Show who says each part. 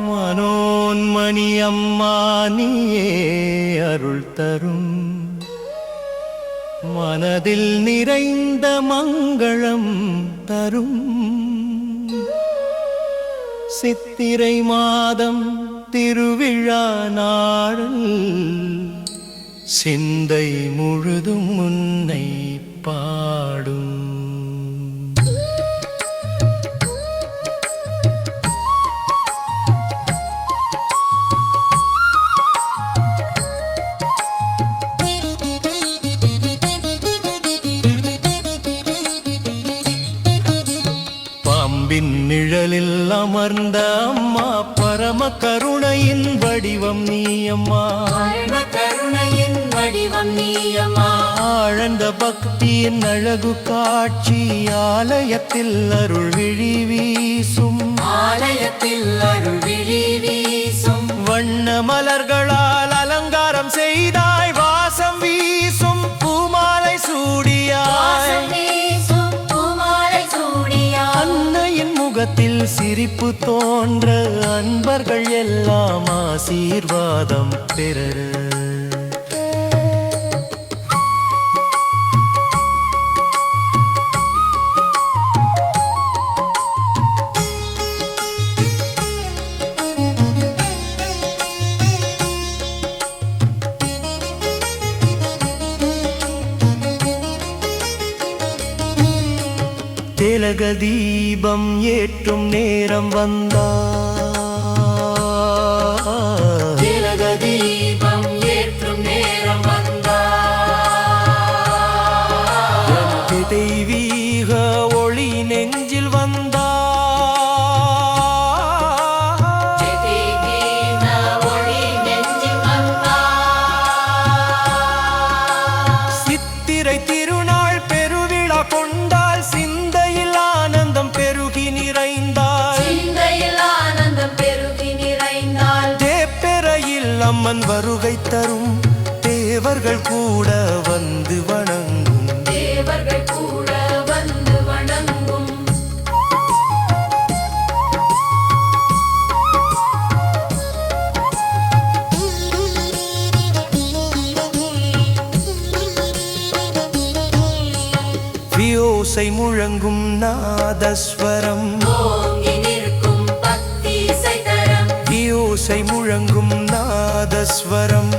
Speaker 1: மனோன்மணி அம்மா நீயே அருள் தரும் மனதில் நிறைந்த மங்களம் தரும் சித்திரை மாதம் திருவிழா நாளில் சிந்தை முழுதும் உன்னை பாடும். பாம்பின் நிழலில் அமர்ந்த அம்மா பரம கருணையின் வடிவம் நீ அம்மா.
Speaker 2: கருணையின் வடிவம் நீ அம்மா.
Speaker 1: ஆழ்ந்த பக்தியின் அழகு காட்சி ஆலயத்தில் அருள் விழி வீசும்.
Speaker 2: ஆலயத்தில் அருள் விழி வீசும்.
Speaker 1: வண்ண மலர்களால் அலங்காரம் செய்தாய் வாசம் வீசும் பூமாலை சூடியாய். அன்னையின் முகத்தில் சிரிப்பு தோன்ற அன்பர்கள் எல்லாம் ஆசீர்வாதம் பெற. திலக தீபம் ஏற்றும் நேரம் வந்தாய்.
Speaker 2: திலக தீபம் ஏற்றும் நேரம் வந்தாய்.
Speaker 1: தெய்வீக ஒளி நெஞ்சில் வந்தாய்.
Speaker 2: தெய்வீக ஒளி நெஞ்சில் வந்தாய்.
Speaker 1: சித்திரை திருநாள் பெருவிழா கொண்டால் சிந்தையில் ஆனந்தம் பெருகி நிறைந்தாள்.
Speaker 2: சிந்தையில் ஆனந்தம் பெருகி நிறைந்தாள்.
Speaker 1: தேப்பெறையில் அம்மன் வருகை தரும் தேவர்கள் கூட வந்து வணங்கும்.
Speaker 2: தேவர்கள் கூட வந்து வணங்கும். வியோசை முழங்கும் நாதஸ்வரம். ஓங்கி நிற்கும் பக்தி இசைத்தரம்.
Speaker 1: வியோசை முழங்கும் நாதஸ்வரம்.